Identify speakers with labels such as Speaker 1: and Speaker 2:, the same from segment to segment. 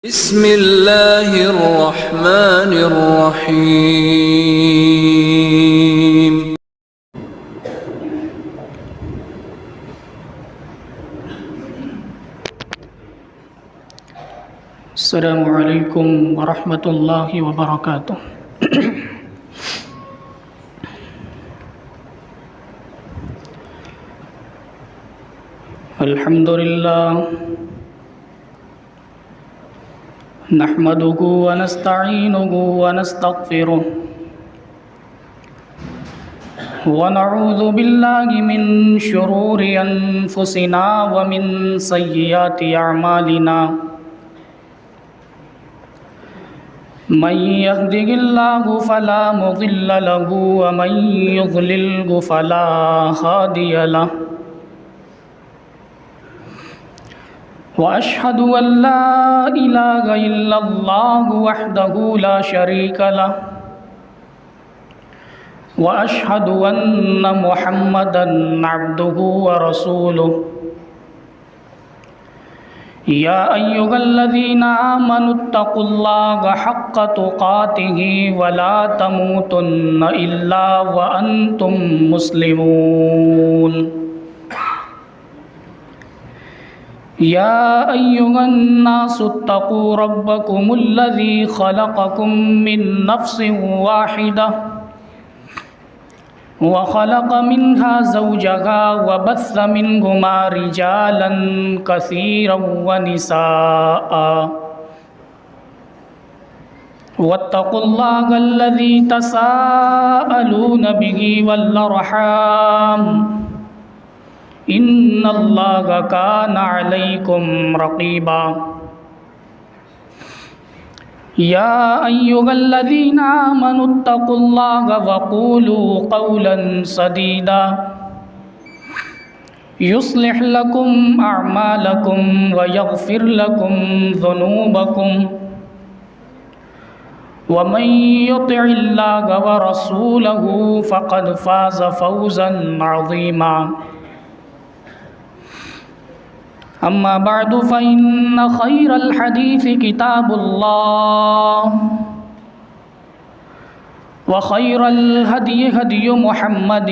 Speaker 1: بسم اللہ الرحمن الرحیم۔
Speaker 2: السلام علیکم ورحمۃ اللہ وبرکاتہ۔ الحمد للہ نحمده ونستعینه ونستغفره ونعوذ باللہ من شرور انفسنا ومن سیئات اعمالنا، من يهده الله فلا مضل له ومن يضلل فلا هادي له، وأشهد أن لا إله إلا الله وحده لا شريك له، وأشهد أن محمدا عبده ورسوله، يا أيها الذين آمنوا اتقوا الله حق تقاته ولا تموتن إلا وأنتم مسلمون، يا أيها الناس اتقوا ربكم الذي خلقكم من نفس واحدة وخلق منها زوجها وبث منهما رجالا كثيرا ونساء، واتقوا الله الذي تساءلون به والأرحام ان اللہ کان علیکم رقیبا، یا ایھا الذین آمنوا اتقوا اللہ وقولوا قولا سدیدا یصلح لکم اعمالکم ویغفر لکم ذنوبکم، ومن یطع اللہ ورسولہ فقد فاز فوزا عظیما، اما بعد فإن خير الحديث كتاب الله، وخير الهدي هدي محمد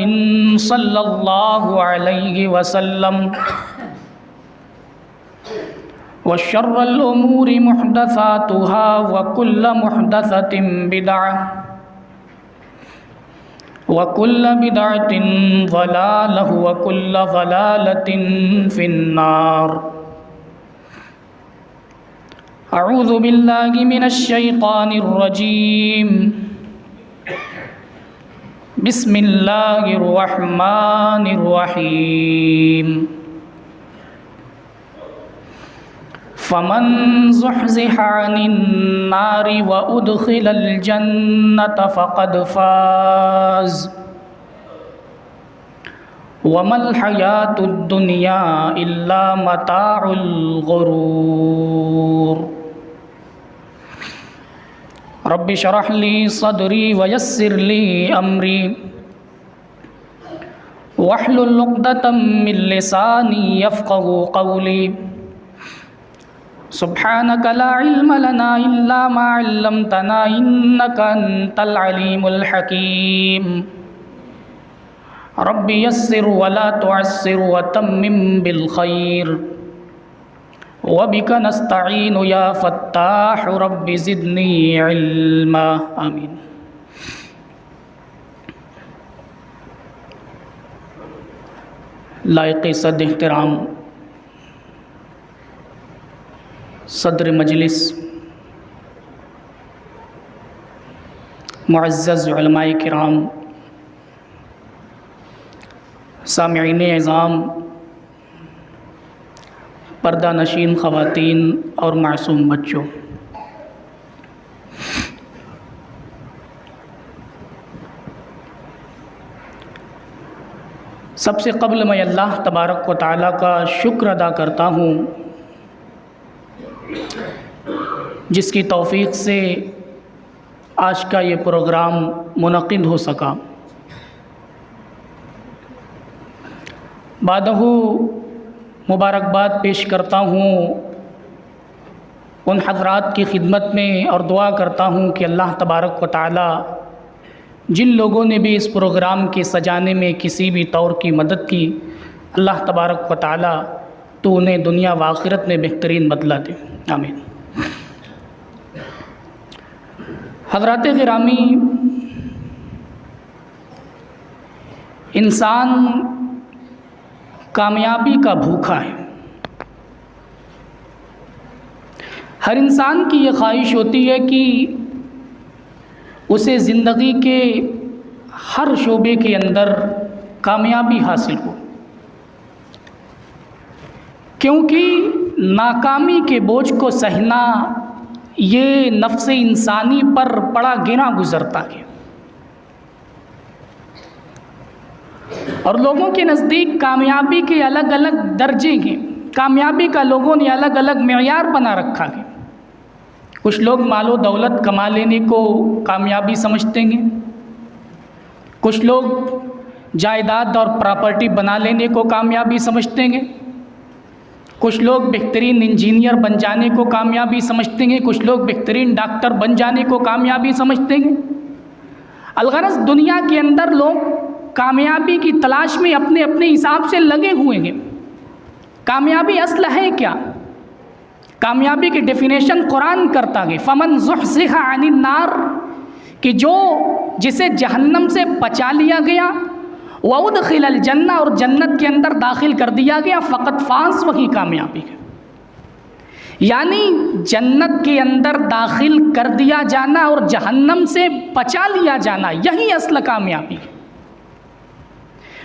Speaker 2: صلى الله عليه وسلم، وشر الأمور محدثاتها وكل محدثة بدعة وَكُلَّ بِدْعَةٍ ضَلَالَةٍ وَكُلَّ ضَلَالَةٍ فِي النَّارِ۔ اعوذ باللہ من الشیطان الرجیم، بسم اللہ الرحمن الرحیم۔ فمن زحزح عن النار وأدخل الجنة فقد فاز، وما الحياة الدنيا إلا متاع الغرور۔ رب اشرح لي صدري ويسر لي أمري واحلل عقدة من لساني يفقهوا قولي، سبحانك لا علم لنا إلا ما علمتنا إنك أنت العليم الحكيم، رب يسر ولا تعسر وتمم بالخير، وبك نستعين يا فتاح رب زدني علما، آمين۔ لائق صد احترام صدر مجلس، معزز علماء کرام، سامعین اعظام، پردہ نشین خواتین اور معصوم بچوں، سب سے قبل میں اللہ تبارک و تعالیٰ کا شکر ادا کرتا ہوں جس کی توفیق سے آج کا یہ پروگرام منعقد ہو سکا۔ بعدہ مبارکباد پیش کرتا ہوں ان حضرات کی خدمت میں اور دعا کرتا ہوں کہ اللہ تبارک و تعالی جن لوگوں نے بھی اس پروگرام کے سجانے میں کسی بھی طور کی مدد کی، اللہ تبارک و تعالی تو انہیں دنیا و آخرت میں بہترین بدلہ دے، آمین۔ حضرات گرامی، انسان کامیابی کا بھوکا ہے۔ ہر انسان کی یہ خواہش ہوتی ہے کہ اسے زندگی کے ہر شعبے کے اندر کامیابی حاصل ہو، کیونکہ ناکامی کے بوجھ کو سہنا یہ نفس انسانی پر بڑا گنا گزرتا ہے، اور لوگوں کے نزدیک کامیابی کے الگ الگ درجے ہیں، کامیابی کا لوگوں نے الگ الگ معیار بنا رکھا ہے۔ کچھ لوگ مال و دولت کما لینے کو کامیابی سمجھتے ہیں، کچھ لوگ جائیداد اور پراپرٹی بنا لینے کو کامیابی سمجھتے ہیں، کچھ لوگ بہترین انجینئر بن جانے کو کامیابی سمجھتے ہیں، کچھ لوگ بہترین ڈاکٹر بن جانے کو کامیابی سمجھتے ہیں۔ الغرض دنیا کے اندر لوگ کامیابی کی تلاش میں اپنے اپنے حساب سے لگے ہوئے ہیں۔ کامیابی اصل ہے کیا؟ کامیابی کی ڈیفینیشن قرآن کرتا ہے، فمن زحزح عن النار، کہ جسے جہنم سے بچا لیا گیا، وادخل الجنہ، اور جنت کے اندر داخل کر دیا گیا، فقط فاز، وہی کامیابی ہے۔ یعنی جنت کے اندر داخل کر دیا جانا اور جہنم سے بچا لیا جانا، یہی اصل کامیابی ہے۔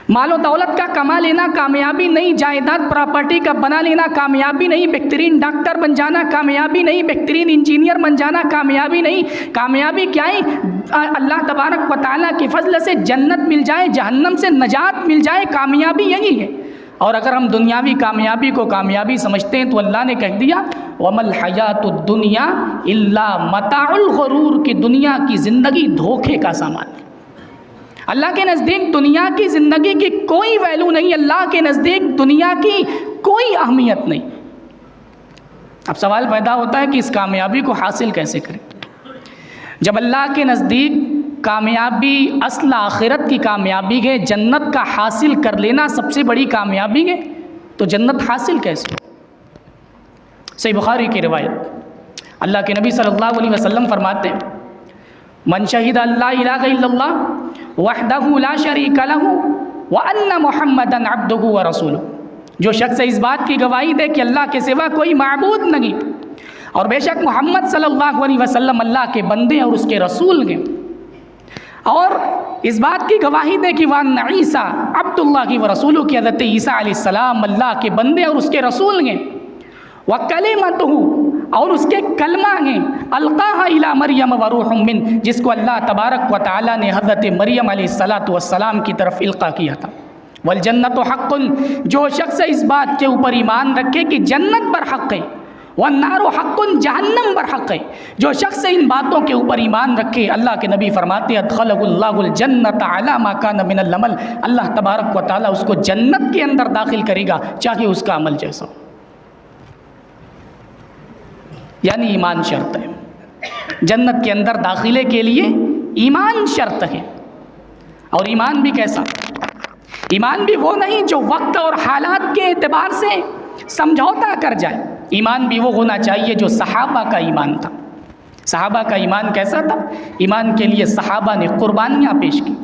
Speaker 2: مال و دولت کا کما لینا کامیابی نہیں، جائیداد پراپرٹی کا بنا لینا کامیابی نہیں، بہترین ڈاکٹر بن جانا کامیابی نہیں، بہترین انجینئر بن جانا کامیابی نہیں۔ کامیابی کیا ہے؟ اللہ تبارک و تعالیٰ کے فضل سے جنت مل جائے، جہنم سے نجات مل جائے، کامیابی یہی ہے۔ اور اگر ہم دنیاوی کامیابی کو کامیابی سمجھتے ہیں تو اللہ نے کہہ دیا وَمَا الْحَيَاةُ الدُّنْيَا إِلَّا مَتَاعُ الْغُرُورِ، کہ دنیا کی زندگی دھوکے کا سامان ہے۔ اللہ کے نزدیک دنیا کی زندگی کی کوئی ویلیو نہیں، اللہ کے نزدیک دنیا کی کوئی اہمیت نہیں۔ اب سوال پیدا ہوتا ہے کہ اس کامیابی کو حاصل کیسے کریں؟ جب اللہ کے نزدیک کامیابی اصل آخرت کی کامیابی ہے، جنت کا حاصل کر لینا سب سے بڑی کامیابی ہے، تو جنت حاصل کیسے؟ صحیح بخاری کی روایت، اللہ کے نبی صلی اللہ علیہ وسلم فرماتے ہیں من شہد اللہ الہ الا اللہ وحدہ لا شریک لہ وان محمدًا عبدہ ورسولہ، جو شخص اس بات کی گواہی دے کہ اللہ کے سوا کوئی معبود نہیں اور بے شک محمد صلی اللہ علیہ وسلم اللہ کے بندے اور اس کے رسول ہیں، اور اس بات کی گواہی دے کہ وان عیسیٰ عبد اللہ ورسولہ، کہ حضرت عیسیٰ علیہ السلام اللہ کے بندے اور اس کے رسول ہیں، وکلمتہ، اور اس کے کلمہ ہیں، القاہا الی مریم وروح من، جس کو اللہ تبارک و تعالیٰ نے حضرت مریم علیہ السلام کی طرف القا کیا تھا، والجنت حق، جو شخص اس بات کے اوپر ایمان رکھے کہ جنت پر حق ہے، والنار حق، جہنم پر حق ہے، جو شخص ان باتوں کے اوپر ایمان رکھے، اللہ کے نبی فرماتے ہیں ادخلہ اللہ الجنت علی ما کان من العمل، اللہ تبارک و تعالیٰ اس کو جنت کے اندر داخل کرے گا چاہے اس کا عمل جیسا ہو۔ یعنی ایمان شرط ہے، جنت کے اندر داخلے کے لیے ایمان شرط ہے۔ اور ایمان بھی کیسا؟ ایمان بھی وہ نہیں جو وقت اور حالات کے اعتبار سے سمجھوتا کر جائے، ایمان بھی وہ ہونا چاہیے جو صحابہ کا ایمان تھا۔ صحابہ کا ایمان کیسا تھا؟ ایمان کے لیے صحابہ نے قربانیاں پیش کی،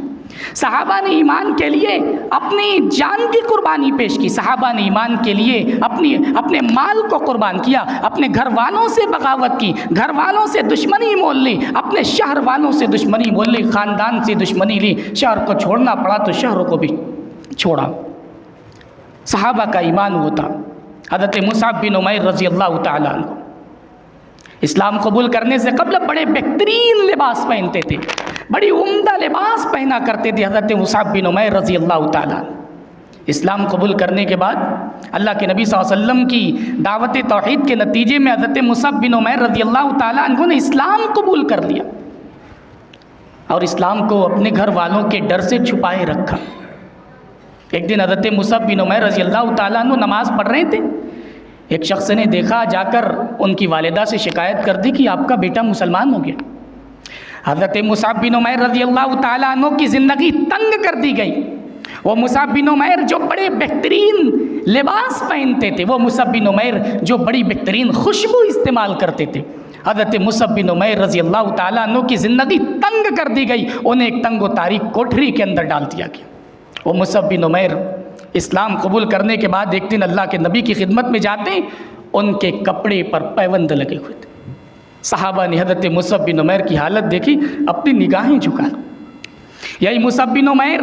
Speaker 2: صحابہ نے ایمان کے لیے اپنی جان کی قربانی پیش کی، صحابہ نے ایمان کے لیے اپنے مال کو قربان کیا، اپنے گھر والوں سے بغاوت کی، گھر والوں سے دشمنی مول لی، اپنے شہر والوں سے دشمنی مول لی، خاندان سے دشمنی لی، شہر کو چھوڑنا پڑا تو شہر کو بھی چھوڑا۔ صحابہ کا ایمان وہ تھا۔ حضرت مصعب بن عمیر رضی اللہ تعالیٰ عنہ اسلام قبول کرنے سے قبل بڑے بہترین لباس پہنتے تھے، بڑی عمدہ لباس پہنا کرتے تھے حضرت مصعب بن عمیر رضی اللہ تعالیٰ عنہ۔ اسلام قبول کرنے کے بعد اللہ کے نبی صلی اللہ علیہ وسلم کی دعوت توحید کے نتیجے میں حضرت مصعب بن عمیر رضی اللہ تعالیٰ عنہ نے اسلام قبول کر لیا اور اسلام کو اپنے گھر والوں کے ڈر سے چھپائے رکھا۔ ایک دن حضرت مصعب بن عمیر رضی اللہ تعالیٰ عنہ نماز پڑھ رہے تھے، ایک شخص نے دیکھا، جا کر ان کی والدہ سے شکایت کر دی کہ آپ کا بیٹا مسلمان ہو گیا۔ حضرت مصعب بن عمیر رضی اللہ تعالیٰ عنہ کی زندگی تنگ کر دی گئی۔ وہ مصعب بن عمیر جو بڑے بہترین لباس پہنتے تھے، وہ مصعب بن عمیر جو بڑی بہترین خوشبو استعمال کرتے تھے، حضرت مصعب بن عمیر رضی اللہ تعالیٰ عنہ کی زندگی تنگ کر دی گئی، انہیں ایک تنگ و تاریک کوٹھری کے اندر ڈال دیا گیا۔ وہ مصعب بن عمیر اسلام قبول کرنے کے بعد ایک دن اللہ کے نبی کی خدمت میں جاتے، ان کے کپڑے پر پیوند لگے ہوئے تھے۔ صحابہ نے حضرت مصعب بن عمیر کی حالت دیکھی، اپنی نگاہیں جھکا لی۔ یہی مصعب بن عمیر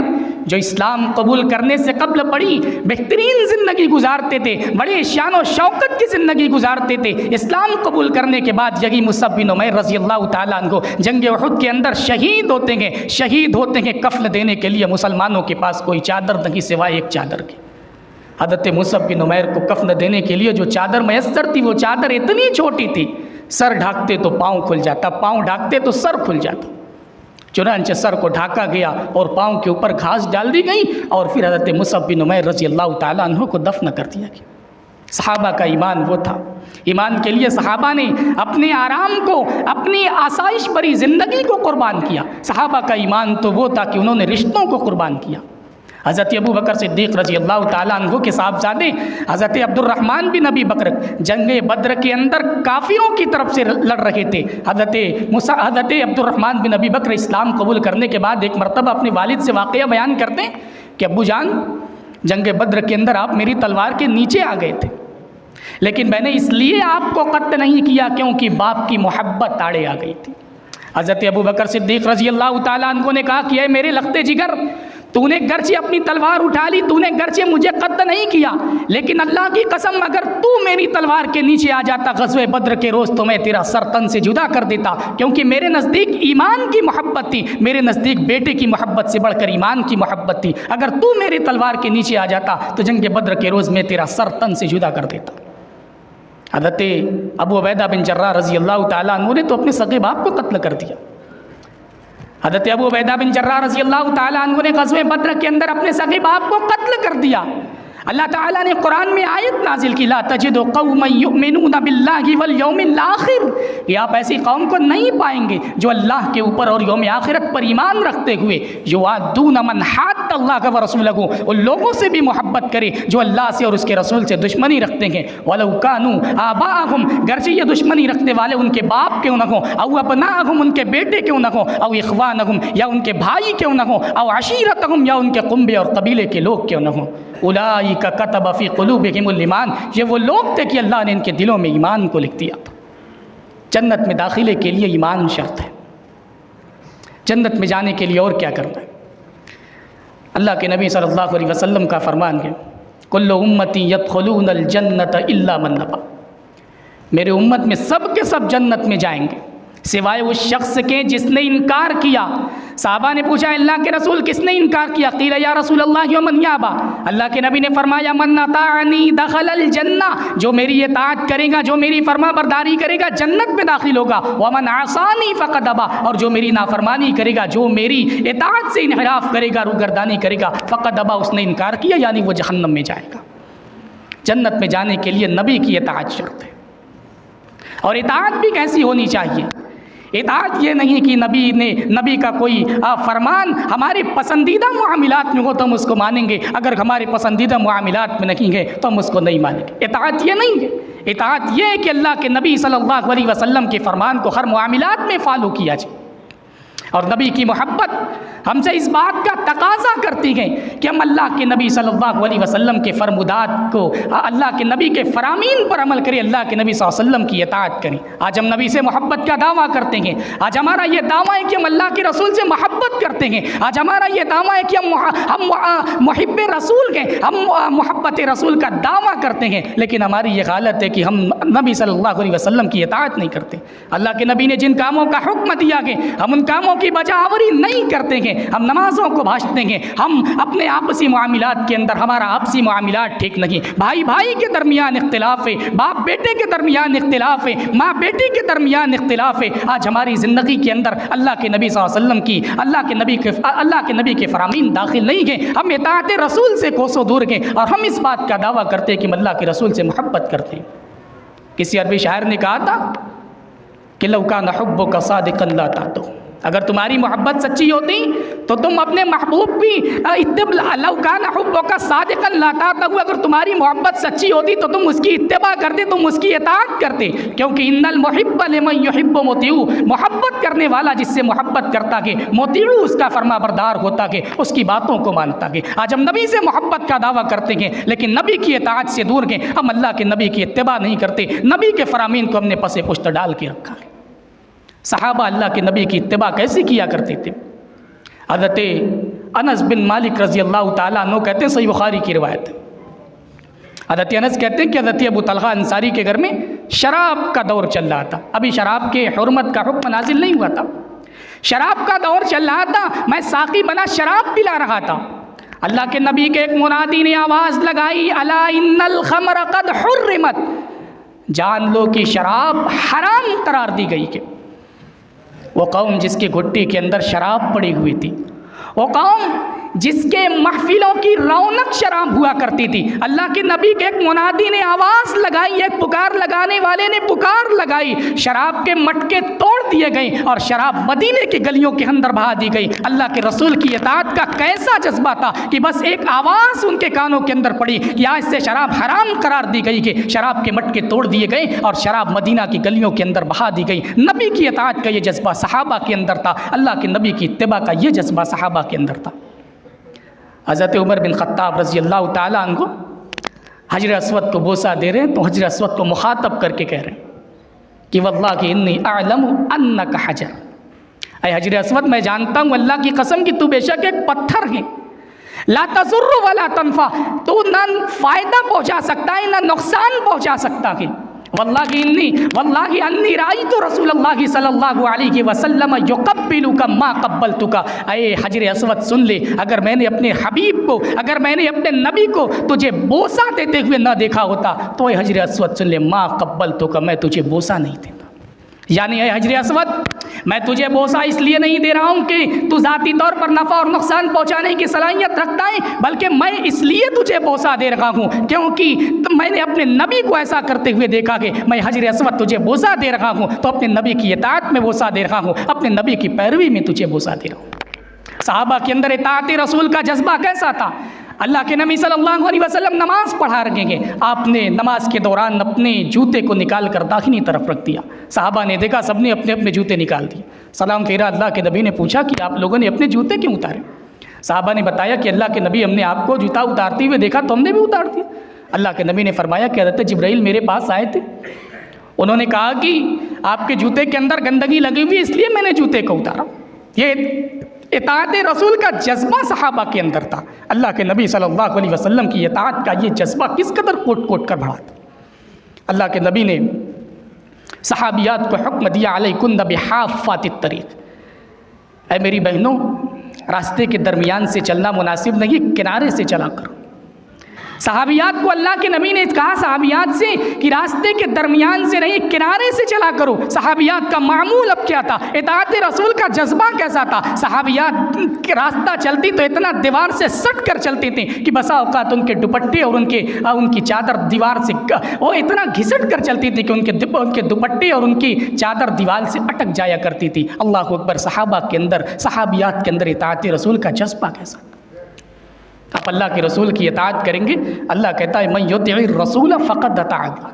Speaker 2: جو اسلام قبول کرنے سے قبل بڑی بہترین زندگی گزارتے تھے، بڑے شان و شوکت کی زندگی گزارتے تھے، اسلام قبول کرنے کے بعد یہی مصعب بن عمیر رضی اللہ تعالیٰ عنہ جنگ احد کے اندر شہید ہوتے ہیں کفن دینے کے لیے مسلمانوں کے پاس کوئی چادر نہیں سوائے ایک چادر کی۔ حضرت مصعب بن عمیر کو کفن دینے کے لیے جو چادر میسر تھی، وہ چادر اتنی چھوٹی تھی، سر ڈھانکتے تو پاؤں کھل جاتا، پاؤں ڈھانکتے تو سر کھل جاتا۔ چنانچہ سر کو ڈھانکا گیا اور پاؤں کے اوپر گھاس ڈال دی گئی، اور پھر حضرت مصعب بن عمیر رضی اللہ تعالیٰ عنہ کو دفن کر دیا گیا۔ صحابہ کا ایمان وہ تھا، ایمان کے لیے صحابہ نے اپنے آرام کو، اپنی آسائش بھری زندگی کو قربان کیا۔ صحابہ کا ایمان تو وہ تھا کہ انہوں نے رشتوں کو قربان کیا۔ حضرت ابو بکر صدیق رضی اللہ تعالیٰ عنہ کے صاحبزادے حضرت عبد الرحمن بن ابی بکر جنگ بدر کے اندر کافروں کی طرف سے لڑ رہے تھے۔ حضرت عبد الرحمن بن ابی بکر اسلام قبول کرنے کے بعد ایک مرتبہ اپنے والد سے واقعہ بیان کرتے ہیں کہ ابو جان، جنگ بدر کے اندر آپ میری تلوار کے نیچے آ گئے تھے، لیکن میں نے اس لیے آپ کو قتل نہیں کیا کیونکہ باپ کی محبت آڑے آ گئی تھی۔ حضرت ابو بکر صدیق رضی اللہ تعالیٰ عنہ نے کہا کہ اے میرے لختے جگر، تو نے گرچہ اپنی تلوار اٹھا لی، تو نے گرچہ مجھے قتل نہیں کیا، لیکن اللہ کی قسم اگر تو میری تلوار کے نیچے آ جاتا غزوہ بدر کے روز تو میں تیرا سر تن سے جدا کر دیتا، کیونکہ میرے نزدیک ایمان کی محبت تھی، میرے نزدیک بیٹے کی محبت سے بڑھ کر ایمان کی محبت تھی۔ اگر تو میری تلوار کے نیچے آ جاتا تو جنگ بدر کے روز میں تیرا سر تن سے جدا کر دیتا۔ حضرت ابو عبیدہ بن جراح رضی اللہ تعالیٰ عنہ نے تو اپنے سگے باپ کو قتل کر دیا۔ حضرت ابو عبیدہ بن جراح رضی اللہ تعالیٰ عنہ نے غزوہ بدر کے اندر اپنے سگے باپ کو قتل کر دیا۔ اللہ تعالیٰ نے قرآن میں آیت نازل کی، لا تجد قوما یؤمنون باللہ والیوم الآخر، کہ آپ ایسی قوم کو نہیں پائیں گے جو اللہ کے اوپر اور یوم آخرت پر ایمان رکھتے ہوئے یوادون من حاد اللہ ورسولہ، ان لوگوں سے بھی محبت کرے جو اللہ سے اور اس کے رسول سے دشمنی رکھتے ہیں، ولو کانوا آباءہم، گرچہ یہ دشمنی رکھنے والے ان کے باپ کیوں نہ ہوں، او ابناءہم، ان کے بیٹے کیوں نہ ہوں، او اخوانہم، یا ان کے بھائی کیوں نہ ہوں، او عشیرتہم، یا ان کے قنبے اور قبیلے کے لوگ کیوں نہ ہوں، اولئک کتب فی قلوبہم الایمان، یہ وہ لوگ تھے کہ اللہ نے ان کے دلوں میں ایمان کو لکھ دیا تھا۔ جنت میں داخلے کے لیے ایمان شرط ہے، جنت میں جانے کے لیے اور کیا کرنا ہے؟ اللہ کے نبی صلی اللہ علیہ وسلم کا فرمان ہے، کل امتی یدخلون الجنت الا من ابا، میرے امت میں سب کے سب جنت میں جائیں گے سوائے اس شخص کے جس نے انکار کیا۔ صحابہ نے پوچھا اللہ کے رسول کس نے انکار کیا؟ قیل یا رسول اللہ ومن یابا، اللہ کے نبی نے فرمایا من اطاعنی دخل الجنہ، جو میری اطاعت کرے گا، جو میری فرما برداری کرے گا جنت میں داخل ہوگا، ومن عصانی فقد ابا، اور جو میری نافرمانی کرے گا، جو میری اطاعت سے انحراف کرے گا، روگردانی کرے گا، فقد ابا، اس نے انکار کیا، یعنی وہ جہنم میں جائے گا۔ جنت میں جانے کے لیے نبی کی اطاعت شرط ہے، اور اطاعت بھی کیسی ہونی چاہیے؟ اطاعت یہ نہیں کہ نبی کا کوئی فرمان ہمارے پسندیدہ معاملات میں ہو تو ہم اس کو مانیں گے، اگر ہمارے پسندیدہ معاملات میں نہیں ہے تو ہم اس کو نہیں مانیں گے۔ اطاعت یہ نہیں ہے، اطاعت یہ ہے کہ اللہ کے نبی صلی اللہ علیہ وسلم کے فرمان کو ہر معاملات میں فالو کیا جائے، اور نبی کی محبت ہم سے اس بات کا تقاضا کرتی ہے کہ ہم اللہ کے نبی صلی اللہ علیہ وسلم کے فرمودات کو، اللہ کے نبی کے فرامین پر عمل کریں، اللہ کے نبی صلی اللہ علیہ وسلم کی اطاعت کریں۔ آج ہم نبی سے محبت کا دعویٰ کرتے ہیں، آج ہمارا یہ دعویٰ ہے کہ ہم اللہ کے رسول سے محبت کرتے ہیں، آج ہمارا یہ دعویٰ ہے کہ ہم محب رسول ہیں، ہم محبت رسول کا دعویٰ کرتے ہیں، لیکن ہماری یہ حالت ہے کہ ہم نبی صلی اللہ علیہ وسلم کی اطاعت نہیں کرتے۔ اللہ کے نبی نے جن کاموں کا حکم دیا ہے ہم ان کاموں کی بجا آوری نہیں کرتے ہیں، ہم نمازوں کو بھاجتے ہیں، ہم اپنے آپسی معاملات کے اندر ہمارا آپسی معاملات ٹھیک نہیں، بھائی بھائی کے درمیان اختلاف ہے، باپ بیٹے کے درمیان اختلاف ہے، ماں بیٹی کے درمیان اختلاف ہے۔ آج ہماری زندگی کے اندر اللہ کے نبی صلی اللہ علیہ وسلم کی، اللہ کے نبی کے فرامین داخل نہیں ہیں، ہم اطاعت رسول سے کوسوں دور ہیں، اور ہم اس بات کا دعویٰ کرتے ہیں کہ ہم اللہ کے رسول سے محبت کرتے ہیں۔ کسی عربی شاعر نے کہا تھا کہ لو کان حبک صادقا لا تعتو، اگر تمہاری محبت سچی ہوتی تو تم اپنے محبوب بھی لو کان حبک صادقا لا تعتو، اگر تمہاری محبت سچی ہوتی تو تم اس کی اتباع کرتے، تم اس کی اطاعت کرتے، کیونکہ ان المحب لمن یحب مطیع، محبت کرنے والا جس سے محبت کرتا کہ مطیع اس کا فرما بردار ہوتا کہ اس کی باتوں کو مانتا کہ آج ہم نبی سے محبت کا دعویٰ کرتے ہیں لیکن نبی کی اطاعت سے دور گئے، ہم اللہ کے نبی کی اتباع نہیں کرتے، نبی کے فرامین کو ہم نے پس پشت ڈال کے رکھا ہے۔ صحابہ اللہ کے نبی کی اتباع کیسے کیا کرتے تھے؟ حضرت انس بن مالک رضی اللہ تعالیٰ عنہ کہتے ہیں، صحیح بخاری کی روایت ہے، حضرت انس کہتے ہیں کہ حضرت ابو طلحہ انصاری کے گھر میں شراب کا دور چل رہا تھا، ابھی شراب کے حرمت کا حکم نازل نہیں ہوا تھا، شراب کا دور چل رہا تھا، میں ساقی بنا شراب پلا رہا تھا، اللہ کے نبی کے ایک منادی نے آواز لگائی، الا ان الخمر قد حرمت، جان لو کہ شراب حرام قرار دی گئی کہ وہ قوم جس کے گھٹی کے اندر شراب پڑی ہوئی تھی، وہ قوم جس کے محفلوں کی رونق شراب ہوا کرتی تھی، اللہ کے نبی کے ایک منادی نے آواز لگائی، ایک پکار لگانے والے نے پکار لگائی، شراب کے مٹکے توڑ دیے گئے اور شراب مدینے کی گلیوں کے اندر بہا دی گئی۔ اللہ کے رسول کی اطاعت کا کیسا جذبہ تھا کہ بس ایک آواز ان کے کانوں کے اندر پڑی کہ آج سے شراب حرام قرار دی گئی کہ شراب کے مٹکے توڑ دیے گئے اور شراب مدینہ کی گلیوں کے اندر بہا دی گئی۔ نبی کی اطاعت کا یہ جذبہ صحابہ کے اندر تھا، اللہ کے نبی کی اتباع کا یہ جذبہ صحابہ کے اندر تھا۔ حضرت عمر بن خطاب رضی اللہ تعالیٰ عنہ حجر اسود کو بوسہ دے رہے ہیں تو حجر اسود کو مخاطب کر کے کہہ رہے ہیں کہ واللہ انی اعلم انک حجر، اے حجر اسود میں جانتا ہوں اللہ کی قسم کہ تو بے شک ایک پتھر ہے، لا تضر ولا تنفع، تو نہ فائدہ پہنچا سکتا ہے نہ نقصان پہنچا سکتا ہے، واللہ انی رأیت رسول اللہ صلی اللہ علیہ وسلم یقبلک ما قبلتک، اے حجر اسود سن لے، اگر میں نے اپنے حبیب کو، اگر میں نے اپنے نبی کو تجھے بوسہ دیتے ہوئے نہ دیکھا ہوتا تو اے حجر اسود سن لے، ما قبلتک، میں تجھے بوسہ نہیں دیتا، یعنی اے حجر اسود میں تجھے بوسہ اس لیے نہیں دے رہا ہوں کہ تو ذاتی طور پر نفع اور نقصان پہنچانے کی صلاحیت رکھتا ہے، بلکہ میں اس لیے تجھے بوسہ دے رہا ہوں کیونکہ میں نے اپنے نبی کو ایسا کرتے ہوئے دیکھا کہ میں حجر اسود تجھے بوسہ دے رہا ہوں تو اپنے نبی کی اطاعت میں بوسہ دے رہا ہوں، اپنے نبی کی پیروی میں تجھے بوسہ دے رہا ہوں۔ صحابہ کے اندر اطاعت رسول کا جذبہ کیسا تھا؟ اللہ کے نبی صلی اللہ علیہ وسلم نماز پڑھا رکھیں گے، آپ نے نماز کے دوران اپنے جوتے کو نکال کر داخلی طرف رکھ دیا، صحابہ نے دیکھا، سب نے اپنے اپنے جوتے نکال دیے، سلام پھیرا، اللہ کے نبی نے پوچھا کہ آپ لوگوں نے اپنے جوتے کیوں اتارے؟ صحابہ نے بتایا کہ اللہ کے نبی ہم نے آپ کو جوتا اتارتے ہوئے دیکھا تو ہم نے بھی اتار دیا۔ اللہ کے نبی نے فرمایا کہ حضرت جبرائیل میرے پاس آئے تھے، انہوں نے کہا کہ آپ کے جوتے کے اندر گندگی لگی ہوئی اس لیے میں نے جوتے کو اتارا۔ یہ اطاعت رسول کا جذبہ صحابہ کے اندر تھا، اللہ کے نبی صلی اللہ علیہ وسلم کی اطاعت کا یہ جذبہ کس قدر کوٹ کوٹ کر بڑھا تھا۔ اللہ کے نبی نے صحابیات کو حکم دیا، علیکن بحافات الطریق، اے میری بہنوں راستے کے درمیان سے چلنا مناسب نہیں، کنارے سے چلا کرو۔ صحابیات کو اللہ کے نبی نے کہا صحابیات سے کہ راستے کے درمیان سے نہیں، کنارے سے چلا کرو۔ صحابیات کا معمول اب کیا تھا؟ اطاعت رسول کا جذبہ کیسا تھا؟ صحابیات راستہ چلتی تو اتنا دیوار سے سٹ کر چلتے تھے کہ بسا اوقات ان کے دوپٹے اور ان کی چادر دیوار سے وہ اتنا گھسٹ کر چلتی تھی کہ ان کے دوپٹے اور ان کی چادر دیوار سے اٹک جایا کرتی تھی۔ اللہ اکبر، صحابہ کے اندر، صحابیات کے اندر اطاعت رسول کا جذبہ کیسا؟ آپ اللہ کے رسول کی اطاعت کریں گے، اللہ کہتا ہے من یطع الرسول فقد اطاع اللہ،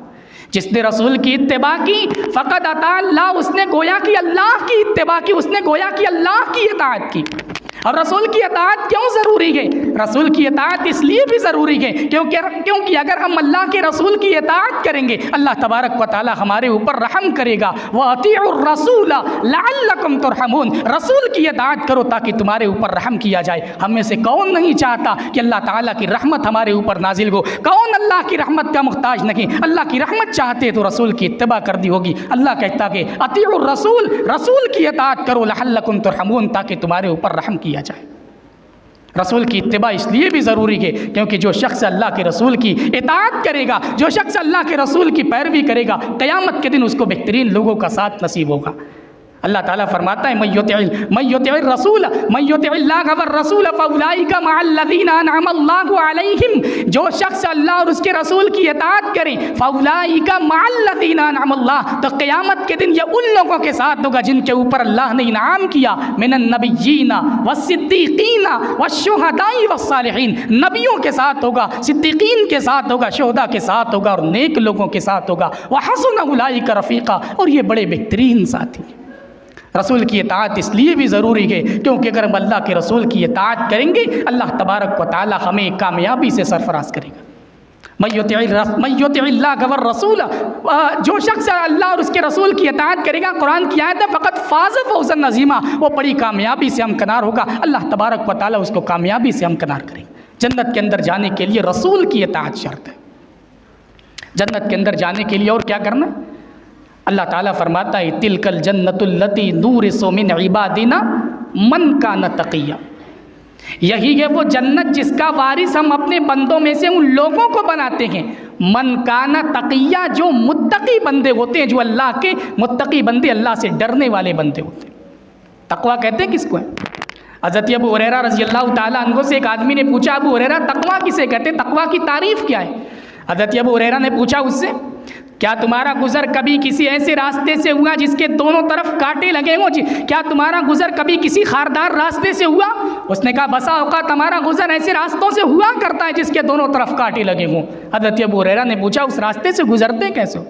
Speaker 2: جس نے رسول کی اتباع کی فقد اطاع اللہ، اس نے گویا کہ اللہ کی اتباع کی، اس نے گویا کہ اللہ کی اطاعت کی۔ اور رسول کی اطاعت کیوں ضروری ہے؟ رسول کی اطاعت اس لیے بھی ضروری ہے کیونکہ اگر ہم اللہ کے رسول کی اطاعت کریں گے اللہ تبارک و تعالی ہمارے اوپر رحم کرے گا۔ وَأَطِيعُوا الرَّسُولَ لَعَلَّكُمْ تُرْحَمُونَ، رسول کی اطاعت کرو تاکہ تمہارے اوپر رحم کیا جائے۔ ہم میں سے کون نہیں چاہتا کہ اللہ تعالیٰ کی رحمت ہمارے اوپر نازل ہو؟ کون اللہ کی رحمت کا محتاج نہیں؟ اللہ کی رحمت چاہتے تو رسول کی اتباع کر دی ہوگی۔ اللہ کہتا کہ اطیعوا الرسول، رسول کی اطاعت کرو، لعلکم ترحمون، تاکہ تمہارے اوپر رحم کیا جائے۔ رسول کی اتباع اس لیے بھی ضروری ہے کیونکہ جو شخص اللہ کے رسول کی اطاعت کرے گا، جو شخص اللہ کے رسول کی پیروی کرے گا، قیامت کے دن اس کو بہترین لوگوں کا ساتھ نصیب ہوگا۔ اللہ تعالیٰ فرماتا ہے من یطع الرسول من یطع اللہ والرسول فاولئک مع الذین انعم اللہ علیہم، جو شخص اللہ اور اس کے رسول کی اطاعت کرے فاولئک مع الذین انعم اللہ، تو قیامت کے دن یہ ان لوگوں کے ساتھ ہوگا جن کے اوپر اللہ نے انعام کیا، من النبیین والصدیقین والشہداء والصالحین، نبیوں کے ساتھ ہوگا، صدیقین کے ساتھ ہوگا، شہداء کے ساتھ ہوگا اور نیک لوگوں کے ساتھ ہوگا، وحسن اولئک رفیقا، اور یہ بڑے بہترین ساتھی ہیں۔ رسول کی اطاعت اس لیے بھی ضروری ہے کیونکہ اگر ہم اللہ کے رسول کی اطاعت کریں گے اللہ تبارک و تعالی ہمیں کامیابی سے سرفراز کرے گا۔ من یطع اللہ والرسول، جو شخص اللہ اور اس کے رسول کی اطاعت کرے گا، قرآن کی آیت ہے فقط فاز فوزا عظیما، وہ بڑی کامیابی سے ہمکنار ہوگا، اللہ تبارک و تعالی اس کو کامیابی سے ہمکنار کرے گا۔ جنت کے اندر جانے کے لیے رسول کی اطاعت شرط ہے۔ جنت کے اندر جانے کے لیے اور کیا کرنا ہے؟ اللہ تعالیٰ فرماتا ہے تلک الجنت التی نورث من عبادنا من کان تقیا، یہی ہے وہ جنت جس کا وارث ہم اپنے بندوں میں سے ان لوگوں کو بناتے ہیں، من کان تقیا، جو متقی بندے ہوتے ہیں، جو اللہ کے متقی بندے، اللہ سے ڈرنے والے بندے ہوتے ہیں۔ تقویٰ کہتے ہیں کس کو ہے؟ حضرت ابو ہریرہ رضی اللہ تعالیٰ عنہ سے ایک آدمی نے پوچھا ابو ہریرہ تقویٰ کسے کہتے ہیں، تقویٰ کی تعریف کیا ہے؟ حضرت ابو ہریرہ نے پوچھا اس سے کیا تمہارا گزر کبھی کسی ایسے راستے سے ہوا جس کے دونوں طرف کانٹے لگے ہوں؟ کیا تمہارا گزر کبھی کسی خاردار راستے سے ہوا؟ اس نے کہا بسا اوقات ہمارا گزر ایسے راستوں سے ہوا کرتا ہے جس کے دونوں طرف کانٹے لگے ہوں۔ حضرت ابو ہریرہ نے پوچھا اس راستے سے گزرتے کیسے ہو؟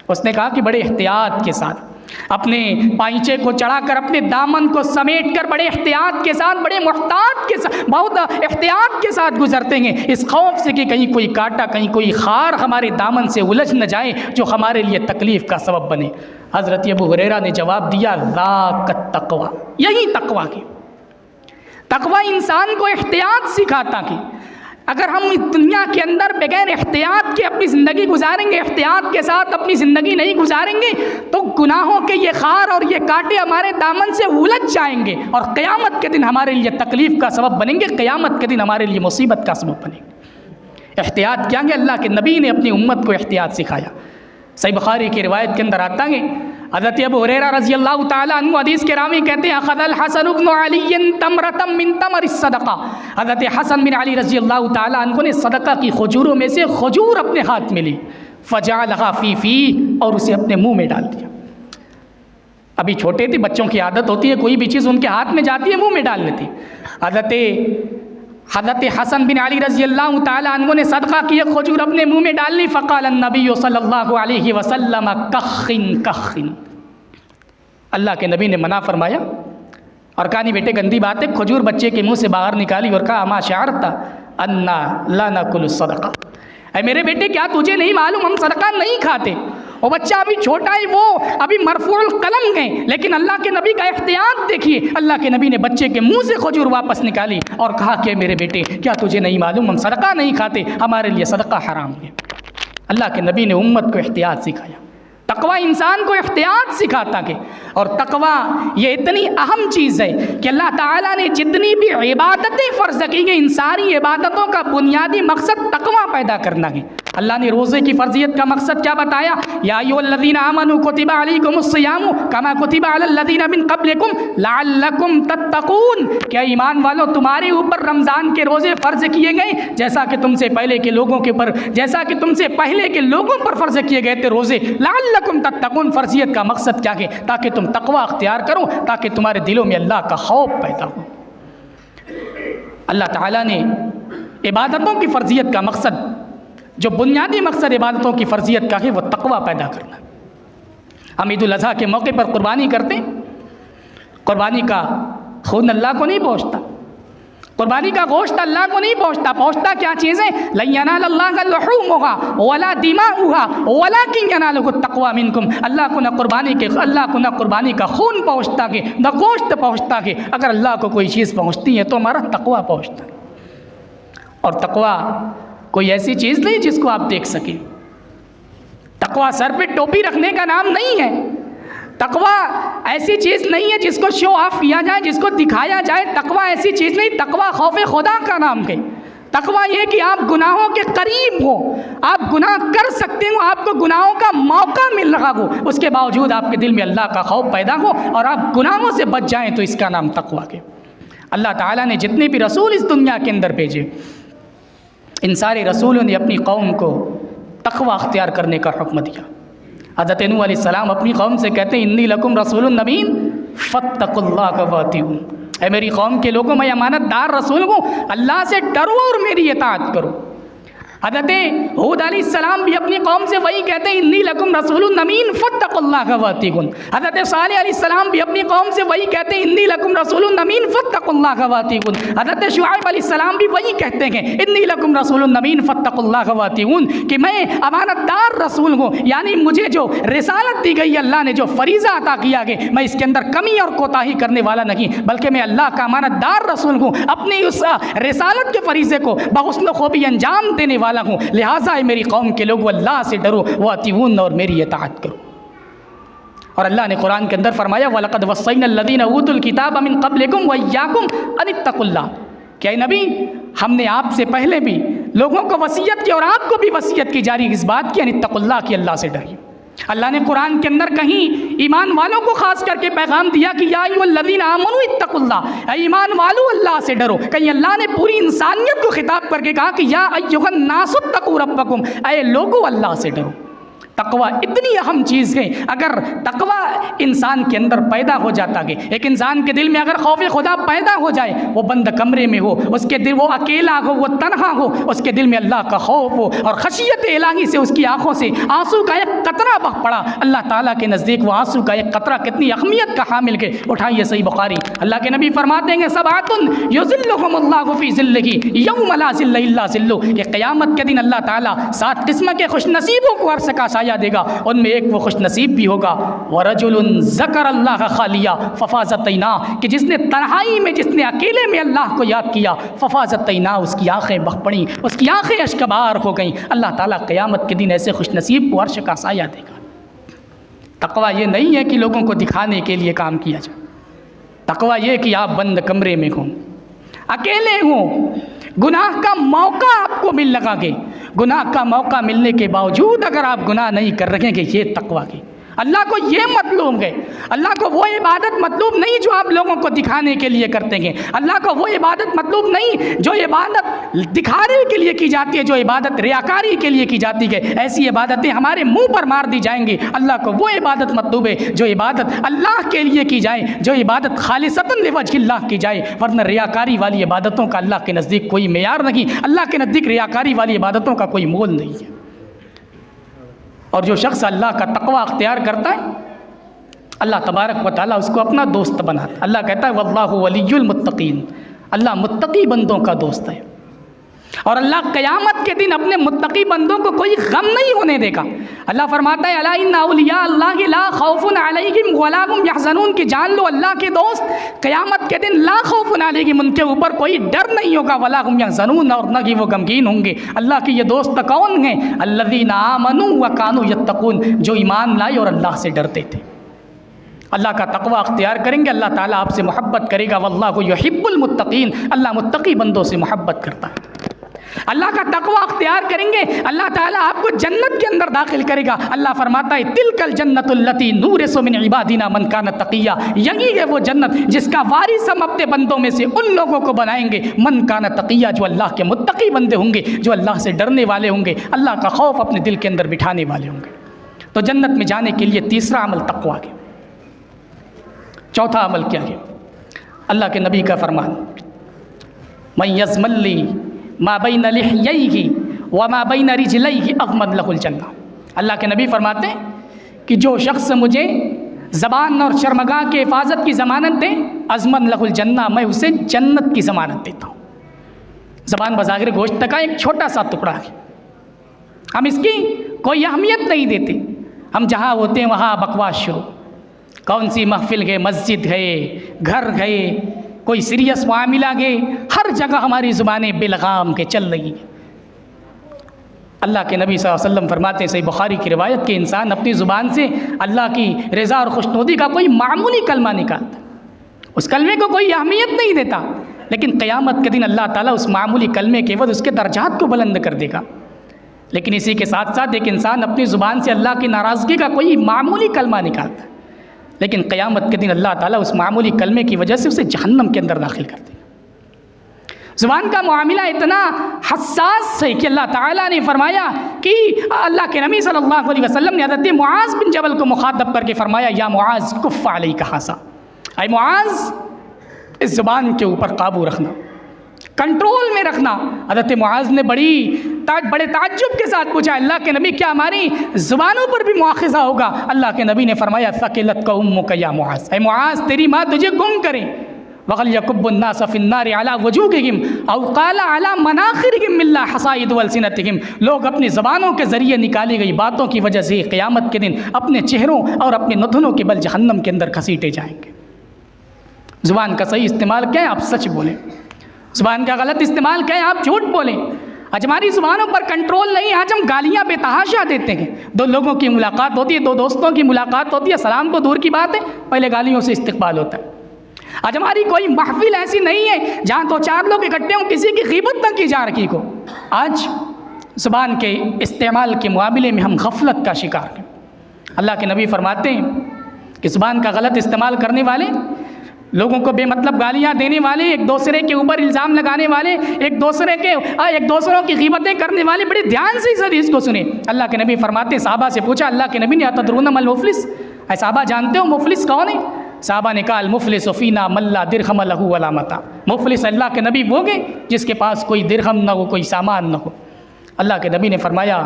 Speaker 2: اس نے کہا کہ بڑے احتیاط کے ساتھ، اپنے پائچے کو چڑھا کر، اپنے دامن کو سمیٹ کر، بڑے احتیاط کے ساتھ، بڑے محتاط کے ساتھ، بہت احتیاط کے ساتھ گزرتے ہیں، اس خوف سے کہ کہیں کوئی کانٹا، کہیں کوئی خار ہمارے دامن سے الجھ نہ جائے جو ہمارے لیے تکلیف کا سبب بنے۔ حضرت ابو ہریرہ نے جواب دیا ذاک التقوی، یہی تقویٰ کی۔ تقویٰ انسان کو احتیاط سکھاتا کہ اگر ہم اس دنیا کے اندر بغیر احتیاط کے اپنی زندگی گزاریں گے، احتیاط کے ساتھ اپنی زندگی نہیں گزاریں گے تو گناہوں کے یہ خار اور یہ کانٹے ہمارے دامن سے الجھ جائیں گے اور قیامت کے دن ہمارے لیے تکلیف کا سبب بنیں گے، قیامت کے دن ہمارے لیے مصیبت کا سبب بنیں گے۔ احتیاط کیا ہے؟ اللہ کے نبی نے اپنی امت کو احتیاط سکھایا۔ صحیح بخاری کی روایت کے اندر آتا ہے حضرت ابو ہریرہ رضی اللہ تعالیٰ عنہ حدیث کے راوی کہتے ہیں اخذ الحسن بن علی تمرۃ من تمر الصدقہ، حضرت حسن بن علی رضی اللہ تعالیٰ عنہ نے صدقہ کی کھجوروں میں سے کھجور اپنے ہاتھ میں لی، فجعلها فی فیہ، اور اسے اپنے منہ میں ڈال دیا۔ ابھی چھوٹے تھے، بچوں کی عادت ہوتی ہے کوئی بھی چیز ان کے ہاتھ میں جاتی ہے منہ میں ڈال لیتے۔ حضرت حسن بن علی رضی اللہ تعالیٰ عنہ نے صدقہ کی کھجور اپنے منہ میں ڈال لی، فقال النبی صلی اللہ علیہ وسلم کخن کخن، اللہ کے نبی نے منع فرمایا اور کہا نہیں بیٹے گندی بات ہے، کھجور بچے کے منہ سے باہر نکالی اور کہا اما شعرت انا لا ناکل الصدقہ، اے میرے بیٹے کیا تجھے نہیں معلوم ہم صدقہ نہیں کھاتے؟ وہ بچہ ابھی چھوٹا ہے، وہ ابھی مرفوع القلم گئے، لیکن اللہ کے نبی کا احتیاط دیکھیے، اللہ کے نبی نے بچے کے منہ سے کھجور واپس نکالی اور کہا کہ میرے بیٹے کیا تجھے نہیں معلوم ہم صدقہ نہیں کھاتے، ہمارے لیے صدقہ حرام ہے۔ اللہ کے نبی نے امت کو احتیاط سکھایا۔ تقویٰ انسان کو احتیاط سکھاتا کہ، اور تقویٰ یہ اتنی اہم چیز ہے کہ اللہ تعالیٰ نے جتنی بھی عبادتیں فرض کی ہیں ان ساری عبادتوں کا بنیادی مقصد تقویٰ پیدا کرنا ہے۔ اللہ نے روزے کی فرضیت کا مقصد کیا بتایا؟ یا ایھا الذین آمنوا کتب علیکم الصیام کما کتب علی الذین من قبلکم لعلکم تتقون، کیا ایمان والو تمہارے اوپر رمضان کے روزے فرض کیے گئے جیسا کہ تم سے پہلے کے لوگوں کے پر فرض کیے گئے تھے روزے، لعلکم تتقون، فرضیت کا مقصد کیا ہے؟ تاکہ تم تقویٰ اختیار کرو، تاکہ تمہارے دلوں میں اللہ کا خوف پیدا ہو۔ اللہ تعالیٰ نے عبادتوں کی فرضیت کا مقصد، جو بنیادی مقصد عبادتوں کی فرضیت کا ہے وہ تقویٰ پیدا کرنا۔ ہم عید الاضحیٰ کے موقع پر قربانی کرتے ہیں، قربانی کا خون اللہ کو نہیں پہنچتا، قربانی کا گوشت اللہ کو نہیں پہنچتا کیا چیز ہے؟ لن ینال اللہ لحومها ولا دماؤها ولکن ینالہ التقوی منکم، اللہ کو نہ قربانی کا خون پہنچتا کہ نہ گوشت پہنچتا کہ، اگر اللہ کو کوئی چیز پہنچتی ہے تو ہمارا تقوی پہنچتا ہے۔ اور تقوی کوئی ایسی چیز نہیں جس کو آپ دیکھ سکیں، تقوی سر پہ ٹوپی رکھنے کا نام نہیں ہے، تقوی ایسی چیز نہیں ہے جس کو شو آف کیا جائے، جس کو دکھایا جائے، تقوی ایسی چیز نہیں، تقوی خوف خدا کا نام ہے۔ تقویٰ یہ کہ آپ گناہوں کے قریب ہو، آپ گناہ کر سکتے ہو، آپ کو گناہوں کا موقع مل رہا ہو، اس کے باوجود آپ کے دل میں اللہ کا خوف پیدا ہو اور آپ گناہوں سے بچ جائیں، تو اس کا نام تقویٰ ہے۔ اللہ تعالیٰ نے جتنے بھی رسول اس دنیا کے اندر بھیجے، ان سارے رسولوں نے اپنی قوم کو تقویٰ اختیار کرنے کا حکم دیا۔ حضرت نوح علیہ السلام اپنی قوم سے کہتے ہیں انی لکم رسول امین فاتقوا اللہ واتقون، اے میری قوم کے لوگوں میں امانت دار رسول ہوں، اللہ سے ڈرو اور میری اطاعت کرو۔ حضرت ہود علیہ السلام بھی اپنی قوم سے وہی کہتے ہیں انی لکم رسول امین فاتقوا اللہ واتقون۔ حضرت صالح علیہ السلام بھی اپنی قوم سے وہی کہتے ہیں انی لکم رسول امین فاتقوا اللہ واتقون۔ حضرت شعیب علیہ السلام بھی وہی کہتے ہیں انی لکم رسول امین فاتقوا اللہ واتقون، کہ میں امانت دار رسول ہوں، یعنی مجھے جو رسالت دی گئی، اللہ نے جو فریضہ عطا کیا کہ میں اس کے اندر کمی اور کوتاہی کرنے والا نہیں، بلکہ میں اللہ کا امانت دار رسول ہوں، اپنی اس رسالت کے فریضے کو بحسن خوبی انجام دینے والا ہوں، لہٰذا میری قوم کے لوگ اللہ سے ڈرو واتقون اور میری اطاعت کرو۔ اور اللہ نے قرآن کے اندر فرمایا وَلَقَدْ وَصَّيْنَا الَّذِينَ أُوتُوا الْكِتَابَ مِن قَبْلِكُمْ وَإِيَّاكُمْ أَنِ اتَّقُوا اللَّهَ، کہ اے نبی ہم نے آپ سے پہلے بھی لوگوں کو وصیت کی اور آپ کو بھی وصیت کی جاری اس بات کی ان اتقوا اللہ کی اللہ سے ڈریے۔ اللہ نے قرآن کے اندر کہیں ایمان والوں کو خاص کر کے پیغام دیا کہ یا ایھا الذین آمنوا اتقوا اللہ، اے ایمان والو اللہ سے ڈرو۔ کہیں اللہ نے پوری انسانیت کو خطاب کر کے کہا کہ یا ایھا الناس اتقوا ربکم، اے لوگو اللہ سے ڈرو۔ تقویٰ اتنی اہم چیز ہے، اگر تقویٰ انسان کے اندر پیدا ہو جاتا ہے، ایک انسان کے دل میں اگر خوف خدا پیدا ہو جائے، وہ بند کمرے میں ہو، اس کے دل وہ اکیلا ہو، وہ تنہا ہو، اس کے دل میں اللہ کا خوف ہو اور خشیت الہی سے اس کی آنکھوں سے آنسو کا ایک قطرہ بہ پڑا، اللہ تعالیٰ کے نزدیک وہ آنسو کا ایک قطرہ کتنی اہمیت کا حامل ہے۔ اٹھائیے صحیح بخاری، اللہ کے نبی فرماتے ہیں سبعۃ یظلھم اللہ فی ظلہ یوم لا ظل الا ظلہ، کہ قیامت کے دن اللہ تعالیٰ 7 قسم کے خوش نصیبوں کو عرص کا سایہ دے گا، ان میں ایک وہ خوش نصیب بھی ہوگا وَرَجُلٌ ذَكَرَ اللَّهَ خَالِيًا فَفَاضَتْ عَيْنَاهُ، کہ جس نے تنہائی میں، جس نے اکیلے میں اللہ کو یاد کیا، فَفَاضَتْ عَيْنَاهُ، اس کی آنکھیں بہہ پڑیں، اس کی آنکھیں اشکبار ہو گئیں۔ اللہ تعالیٰ قیامت کے دن ایسے خوش نصیب کو عرش کا سایہ دے گا۔ تقویٰ یہ نہیں ہے کہ لوگوں کو دکھانے کے لیے کام کیا جائے، تقویٰ یہ کہ آپ بند کمرے میں ہوں، اکیلے ہوں، گناہ کا موقع آپ کو مل لگا گے، گناہ کا موقع ملنے کے باوجود اگر آپ گناہ نہیں کر رہے کہ یہ تقویٰ کی۔ اللہ کو یہ مطلوب ہے، اللہ کو وہ عبادت مطلوب نہیں جو آپ لوگوں کو دکھانے کے لیے کرتے ہیں، اللہ کو وہ عبادت مطلوب نہیں جو عبادت دکھانے کے لیے کی جاتی ہے، جو عبادت ریاکاری کے لیے کی جاتی ہے، ایسی عبادتیں ہمارے منہ پر مار دی جائیں گی۔ اللہ کو وہ عبادت مطلوب ہے جو عبادت اللہ کے لیے کی جائے، جو عبادت خالصتاً لوجہ اللہ کی جائے، ورنہ ریاکاری والی عبادتوں کا اللہ کے نزدیک کوئی معیار نہیں، اللہ کے نزدیک ریاکاری والی عبادتوں کا کوئی مول نہیں ہے۔ اور جو شخص اللہ کا تقویٰ اختیار کرتا ہے، اللہ تبارک و تعالیٰ اس کو اپنا دوست بناتا ہے۔ اللہ کہتا ہے واللہ ولی المتقین، اللہ متقی بندوں کا دوست ہے، اور اللہ قیامت کے دن اپنے متقی بندوں کو کوئی غم نہیں ہونے دے گا۔ اللہ فرماتا ہے الا ان اولیاء اللہ لا خوف علیہم ولا هم یحزنون، کہ جان لو اللہ کے دوست قیامت کے دن لا خوف علیہم، ان کے اوپر کوئی ڈر نہیں ہوگا، ولا هم یحزنون، اور نہ کہ وہ غمگین ہوں گے۔ اللہ کے یہ دوست کون ہیں؟ الذین آمنوا وکانوا یتقون، جو ایمان لائے اور اللہ سے ڈرتے تھے۔ اللہ کا تقویٰ اختیار کریں گے، اللہ تعالیٰ آپ سے محبت کرے گا۔ واللہ یحب المتقین، اللہ متقی بندوں سے محبت کرتا ہے۔ اللہ کا تقویٰ اختیار کریں گے، اللہ تعالیٰ آپ کو جنت کے اندر داخل کرے گا۔ اللہ فرماتا ہے تلک الجنت التی نورث من عبادنا من کان تقیا، یہی ہے وہ جنت جس کا وارث ہم اپنے بندوں میں سے ان لوگوں کو بنائیں گے من کان تقیا، جو اللہ کے متقی بندے ہوں گے، جو اللہ سے ڈرنے والے ہوں گے، اللہ کا خوف اپنے دل کے اندر بٹھانے والے ہوں گے۔ تو جنت میں جانے کے لیے تیسرا عمل تقویٰ ہے۔ چوتھا عمل کیا ہے؟ اللہ کے نبی کا فرمان من یضمن لی ما بین لحییہ وما بین رجلیہ اضمن لہ الجنہ۔ اللہ کے نبی فرماتے ہیں کہ جو شخص مجھے زبان اور شرمگاہ کے حفاظت کی ضمانت دے، اضمن لہ الجنہ، میں اسے جنت کی ضمانت دیتا ہوں۔ زبان بظاہر گوشت کا ایک چھوٹا سا ٹکڑا ہے، ہم اس کی کوئی اہمیت نہیں دیتے، ہم جہاں ہوتے ہیں وہاں بکواس شروع، کون سی محفل ہے، مسجد ہے، گھر ہے، کوئی سیریس معاملہ گئے، ہر جگہ ہماری زبانیں بے لغام کے چل رہی ہیں۔ اللہ کے نبی صلی اللہ علیہ وسلم فرماتے ہیں صحیح بخاری کی روایت کہ انسان اپنی زبان سے اللہ کی رضا اور خوشنودی کا کوئی معمولی کلمہ نکالتا، اس کلمے کو کوئی اہمیت نہیں دیتا، لیکن قیامت کے دن اللہ تعالیٰ اس معمولی کلمے کے عوض اس کے درجات کو بلند کر دے گا۔ لیکن اسی کے ساتھ ساتھ ایک انسان اپنی زبان سے اللہ کی ناراضگی کا کوئی معمولی کلمہ نکالتا ہے، لیکن قیامت کے دن اللہ تعالیٰ اس معمولی کلمے کی وجہ سے اسے جہنم کے اندر داخل کر دے گا۔ زبان کا معاملہ اتنا حساس ہے کہ اللہ تعالیٰ نے فرمایا کہ اللہ کے نبی صلی اللہ علیہ وسلم نے حضرت معاذ بن جبل کو مخاطب کر کے فرمایا، یا معاذ کف علیک ھذا، اے معاذ اس زبان کے اوپر قابو رکھنا، کنٹرول میں رکھنا۔ حضرت معاذ نے بڑے تعجب کے ساتھ پوچھا، اللہ کے نبی کیا ہماری زبانوں پر بھی مواخذہ ہوگا؟ اللہ کے نبی نے فرمایا، ثقلتک امک یا معاذ، اے معاذ تیری ماں تجھے گم کرے، وَغَلْ يَكُبُّ النَّاسَ فِي النَّارِ عَلَى وُجُوهِهِمْ أَوْ قَالَ عَلَى مَنَاخِرِهِمْ إِلَّا حَصَائِدُ أَلْسِنَتِهِمْ، لوگ اپنی زبانوں کے ذریعے نکالی گئی باتوں کی وجہ سے قیامت کے دن اپنے چہروں اور اپنے نتنوں کے بل جہنم کے اندر گھسیٹے جائیں گے۔ زبان کا صحیح استعمال کیا ہے؟ آپ سچ بولیں۔ زبان کا غلط استعمال کیا ہے؟ آپ جھوٹ بولیں۔ آج ہماری زبانوں پر کنٹرول نہیں، آج ہم گالیاں بے تحاشا دیتے ہیں۔ دو لوگوں کی ملاقات ہوتی ہے، دو دوستوں کی ملاقات ہوتی ہے، سلام تو دور کی بات ہے، پہلے گالیوں سے استقبال ہوتا ہے۔ آج ہماری کوئی محفل ایسی نہیں ہے جہاں دو چار لوگ اکٹھے ہوں کسی کی غیبت نہ کی جا رہی کو۔ آج زبان کے استعمال کے معاملے میں ہم غفلت کا شکار ہیں۔ اللہ کے نبی فرماتے ہیں کہ زبان کا غلط استعمال کرنے والے، لوگوں کو بے مطلب گالیاں دینے والے، ایک دوسرے کے اوپر الزام لگانے والے، ایک دوسروں کی غیبتیں کرنے والے، بڑے دھیان سے اس حدیث کو سنیں۔ اللہ کے نبی فرماتے ہیں، صحابہ سے پوچھا اللہ کے نبی نے، اتدرون ما المفلس، اے صحابہ جانتے ہو مفلس کون ہے؟ صحابہ نے کہا، المفلس فینا من لا درہم لہ ولا متاع، مفلس اللہ کے نبی وہ گئے جس کے پاس کوئی درہم نہ ہو، کوئی سامان نہ ہو۔ اللہ کے نبی نے فرمایا،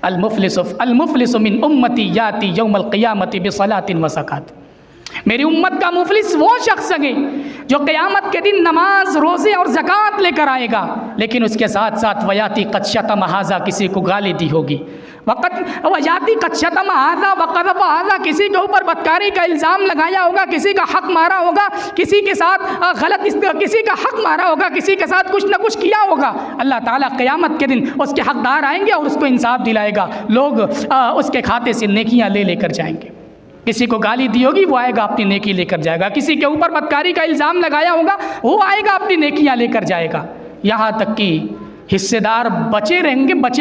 Speaker 2: المفلس من امتی یاتی یوم القیامت بصلاۃ وزکوٰۃ، میری امت کا مفلس وہ شخص ہے جو قیامت کے دن نماز، روزے اور زکوٰۃ لے کر آئے گا، لیکن اس کے ساتھ ساتھ ویاتی قد شتم ھذا، کسی کو گالی دی ہوگی، ویاتی قد شتم ھذا وقذف ھذا، کسی کے اوپر بدکاری کا الزام لگایا ہوگا، کسی کا حق مارا ہوگا، کسی کے ساتھ کسی کا حق مارا ہوگا، کسی کے ساتھ کچھ نہ کچھ کیا ہوگا۔ اللہ تعالیٰ قیامت کے دن اس کے حقدار آئیں گے اور اس کو انصاف دلائے گا، لوگ اس کے کھاتے سے نیکیاں لے کر جائیں گے۔ کسی کو گالی دی ہوگی وہ آئے گا اپنی نیکی لے کر جائے گا، کسی کے اوپر بدکاری کا الزام لگایا ہوگا وہ آئے گا اپنی نیکیاں لے کر جائے گا، یہاں تک کہ حصے دار بچے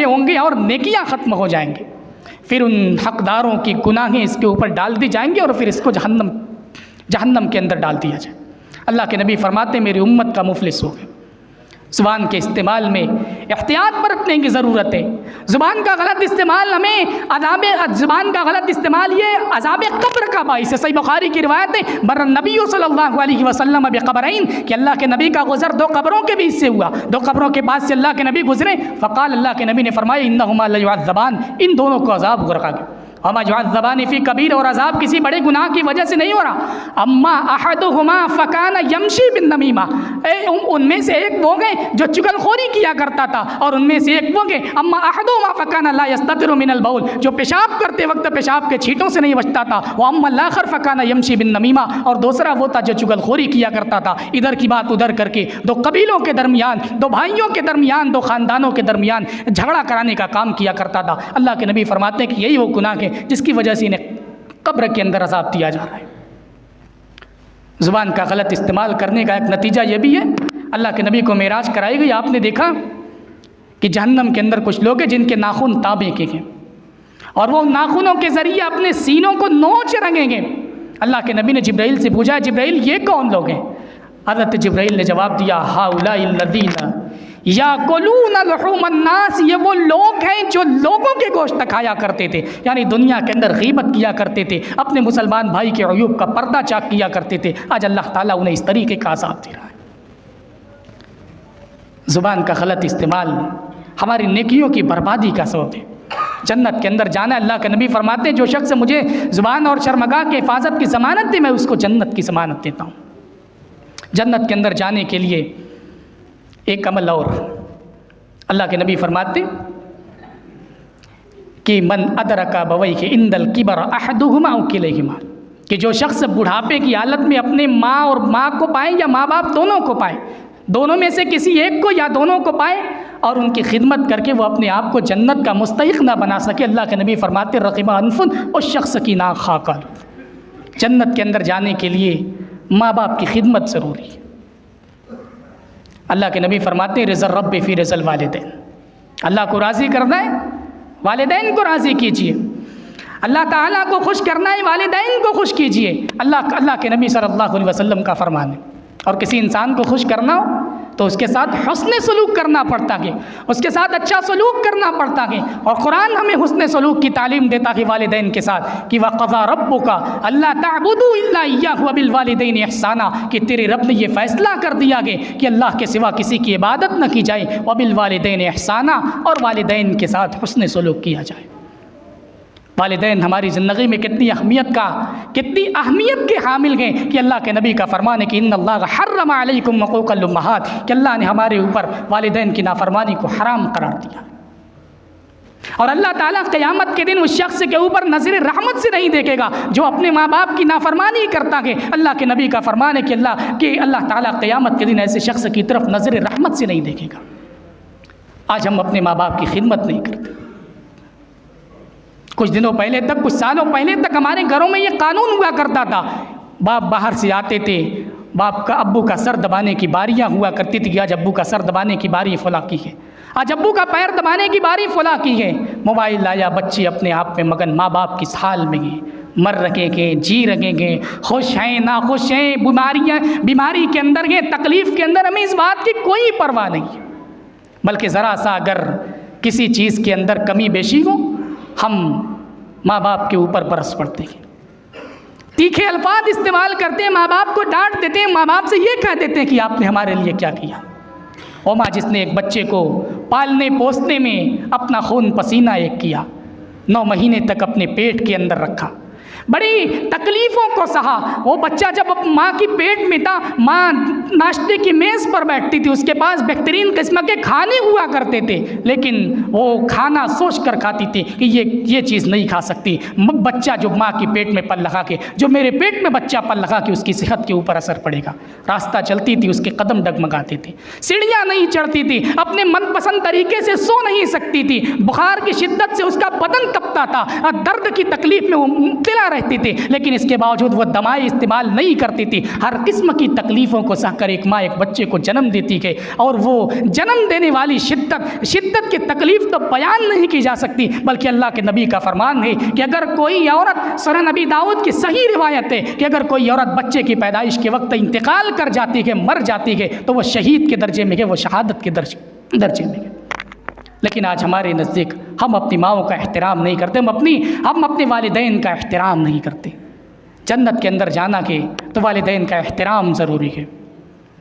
Speaker 2: ہوں گے اور نیکیاں ختم ہو جائیں گے، پھر ان حقداروں کی گناہیں اس کے اوپر ڈال دی جائیں گے اور پھر اس کو جہنم کے اندر ڈال دیا جائے۔ اللہ کے نبی فرماتے ہیں میری امت کا مفلس ہو گئے۔ زبان کے استعمال میں احتیاط برتنے کی ضرورت ہے۔ زبان کا غلط استعمال زبان کا غلط استعمال یہ عذاب قبر کا باعث ہے۔ صحیح بخاری کی روایت ہے، مر النبی صلی اللہ علیہ وسلم بقبرین، کہ اللہ کے نبی کا گزر دو قبروں کے بیچ سے ہوا، دو قبروں کے پاس سے اللہ کے نبی گزرے، فقال، اللہ کے نبی نے فرمایا، انہما لیعذبان، ان دونوں کو عذاب غرقا گیا۔ وما يعذبان فی کبیر، اور عذاب کسی بڑے گناہ کی وجہ سے نہیں ہو رہا۔ اما احدہما فکان یمشی بالنمیمہ، ان میں سے ایک وہ گئے جو چگل خوری کیا کرتا تھا، اور ان میں سے ایک وہ گئے، اما احدہما فکان لا یستتر من البول، جو پیشاب کرتے وقت پیشاب کے چھینٹوں سے نہیں بچتا تھا، واما الاخر فکان یمشی بالنمیمہ، اور دوسرا وہ تھا جو چگل خوری کیا کرتا تھا، ادھر کی بات ادھر کر کے دو قبیلوں کے درمیان، دو بھائیوں کے درمیان، دو خاندانوں کے درمیان جھگڑا کرانے کا کام کیا کرتا تھا۔ اللہ کے نبی فرماتے ہیں کہ یہی وہ گناہ ہے جس کی وجہ سے انہیں قبر کے اندر عذاب دیا جا رہا ہے۔ زبان کا غلط استعمال کرنے کا ایک نتیجہ یہ بھی ہے، اللہ کے نبی کو معراج کرائی گئی، آپ نے دیکھا کہ جہنم کے اندر کچھ لوگ ہیں جن کے ناخن تانبے کے ہیں، اور وہ ناخنوں کے ذریعے اپنے سینوں کو نوچ رنگیں گے۔ اللہ کے نبی نے جبرائیل سے پوچھا، جبرائیل یہ کون لوگ ہیں؟ حضرت جبرائیل نے جواب دیا، ہؤلاء الذین یاکلون لحوم الناس، یہ وہ لوگ ہیں جو لوگوں کے گوشت کھایا کرتے تھے، یعنی دنیا کے اندر غیبت کیا کرتے تھے، اپنے مسلمان بھائی کے عیوب کا پردہ چاک کیا کرتے تھے، آج اللہ تعالیٰ انہیں اس طریقے کا عذاب دے رہا ہے۔ زبان کا غلط استعمال ہماری نیکیوں کی بربادی کا سبب ہے۔ جنت کے اندر جانا، اللہ کے نبی فرماتے ہیں جو شخص مجھے زبان اور شرمگاہ کی حفاظت کی ضمانت دے، میں اس کو جنت کی ضمانت دیتا ہوں۔ جنت کے اندر جانے کے لیے ایک عمل اور، اللہ کے نبی فرماتے کہ من ادرک ابویہ عند الکبر احدہما او کلیہما، کہ جو شخص بڑھاپے کی حالت میں اپنے ماں کو پائے یا ماں باپ دونوں کو پائے، دونوں میں سے کسی ایک کو یا دونوں کو پائے اور ان کی خدمت کر کے وہ اپنے آپ کو جنت کا مستحق نہ بنا سکے، اللہ کے نبی فرماتے رغم انف اس شخص کی ناک خاک آلود۔ جنت کے اندر جانے کے لیے ماں باپ کی خدمت ضروری ہے۔ اللہ کے نبی فرماتے ہیں رضا الرب فی رضا الوالدین، اللہ کو راضی کرنا ہے والدین کو راضی کیجیے، اللہ تعالیٰ کو خوش کرنا ہے والدین کو خوش کیجیے، اللہ کے نبی صلی اللہ علیہ وسلم کا فرمان ہے۔ اور کسی انسان کو خوش کرنا ہو تو اس کے ساتھ حسن سلوک کرنا پڑتا ہے، اس کے ساتھ اچھا سلوک کرنا پڑتا ہے، اور قرآن ہمیں حسن سلوک کی تعلیم دیتا ہے والدین کے ساتھ کہ وَقَضَىٰ رَبُّكَ أَلَّا تَعْبُدُوا إِلَّا إِيَّاهُ وَبِالْوَالِدَيْنِ إِحْسَانًا، کہ تیرے رب نے یہ فیصلہ کر دیا کہ اللہ کے سوا کسی کی عبادت نہ کی جائے، وَبِالْوَالِدَيْنِ إِحْسَانًا، اور والدین کے ساتھ حسن سلوک کیا جائے۔ والدین ہماری زندگی میں کتنی اہمیت کے حامل ہیں کہ اللہ کے نبی کا فرمان ہے کہ ان اللہ حرم علیکم حقوق الامہات، کہ اللہ نے ہمارے اوپر والدین کی نافرمانی کو حرام قرار دیا، اور اللہ تعالیٰ قیامت کے دن اس شخص کے اوپر نظر رحمت سے نہیں دیکھے گا جو اپنے ماں باپ کی نافرمانی کرتا ہے۔ اللہ کے نبی کا فرمان ہے کہ اللہ تعالیٰ قیامت کے دن ایسے شخص کی طرف نظر رحمت سے نہیں دیکھے گا۔ آج ہم اپنے ماں باپ کی خدمت نہیں کرتے۔ کچھ دنوں پہلے تک، کچھ سالوں پہلے تک ہمارے گھروں میں یہ قانون ہوا کرتا تھا، باپ باہر سے آتے تھے، ابو کا سر دبانے کی باریاں ہوا کرتی تھی کہ آج ابو کا سر دبانے کی باری فلاں کی ہے، آج ابو کا پیر دبانے کی باری فلاں کی ہے۔ موبائل لایا، بچے اپنے آپ میں مگن، ماں باپ کس حال میں ہیں، مر رکھیں گے، جی رکھیں گے، خوش ہیں ناخوش ہیں، بیماری کے اندر ہیں، تکلیف کے اندر، ہمیں اس بات کی کوئی پرواہ نہیں ہے، بلکہ ذرا سا اگر کسی چیز کے اندر کمی بیشی ہو ہم ماں باپ کے اوپر برس پڑتے ہیں، تیکھے الفاظ استعمال کرتے ہیں، ماں باپ کو ڈانٹ دیتے ہیں، ماں باپ سے یہ کہہ دیتے ہیں کہ آپ نے ہمارے لیے کیا کیا۔ او ماں جس نے ایک بچے کو پالنے پوسنے میں اپنا خون پسینہ ایک کیا، 9 مہینے تک اپنے پیٹ کے اندر رکھا، بڑی تکلیفوں کو سہا، وہ بچہ جب ماں کی پیٹ میں تھا، ماں ناشتے کی میز پر بیٹھتی تھی، اس کے پاس بہترین قسم کے کھانے ہوا کرتے تھے، لیکن وہ کھانا سوچ کر کھاتی تھی کہ یہ چیز نہیں کھا سکتی، بچہ جو ماں کی پیٹ میں پل لگا کے، جو میرے پیٹ میں بچہ پل لگا کے اس کی صحت کے اوپر اثر پڑے گا۔ راستہ چلتی تھی، اس کے قدم ڈگمگاتے تھے، سیڑھیاں نہیں چڑھتی تھی، اپنے من پسند طریقے سے سو نہیں سکتی تھی، بخار کی شدت سے اس کا بدن تپتا تھا، درد کی تکلیف میں وہ مبتلا رہتی تھی، لیکن اس کے باوجود وہ دوائی استعمال نہیں کرتی تھی۔ ہر قسم کی تکلیفوں کو سہ کر ایک ماں ایک بچے کو جنم دیتی ہے، اور وہ جنم دینے والی شدت کی تکلیف تو بیان نہیں کی جا سکتی، بلکہ اللہ کے نبی کا فرمان ہے کہ اگر کوئی عورت، سنن نبی داؤد کی صحیح روایت ہے کہ اگر کوئی عورت بچے کی پیدائش کے وقت انتقال کر جاتی ہے، مر جاتی ہے، تو وہ شہید کے درجے میں ہے، وہ شہادت کے درجے میں ہے۔ لیکن آج ہمارے نزدیک ہم اپنی ماؤں کا احترام نہیں کرتے، ہم اپنے والدین کا احترام نہیں کرتے۔ جنت کے اندر جانا کے تو والدین کا احترام ضروری ہے۔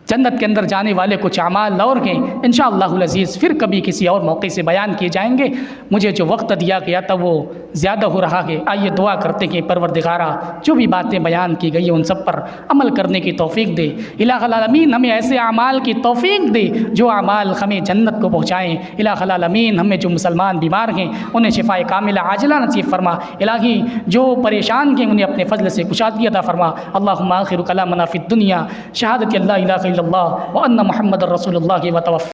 Speaker 2: جنت کے اندر جانے والے کچھ اعمال اور ہیں، انشاءاللہ العزیز پھر کبھی کسی اور موقع سے بیان کیے جائیں گے۔ مجھے جو وقت دیا گیا تھا وہ زیادہ ہو رہا ہے، آئیے دعا کرتے کہ پروردگارہ جو بھی باتیں بیان کی گئی ہیں ان سب پر عمل کرنے کی توفیق دے۔ الہ العالمین ہمیں ایسے اعمال کی توفیق دے جو اعمال ہمیں جنت کو پہنچائیں۔ الہ العالمین ہمیں جو مسلمان بیمار ہیں انہیں شفاء کاملہ عاجلہ نصیب فرما۔ الہی جو پریشان ہیں انہیں اپنے فضل سے کشادگی عطا فرما۔ اللہم آخر کلامنا فی الدنیا شہادت اللہ الہ الا اللہ وان محمد رسول اللہ وتوفیق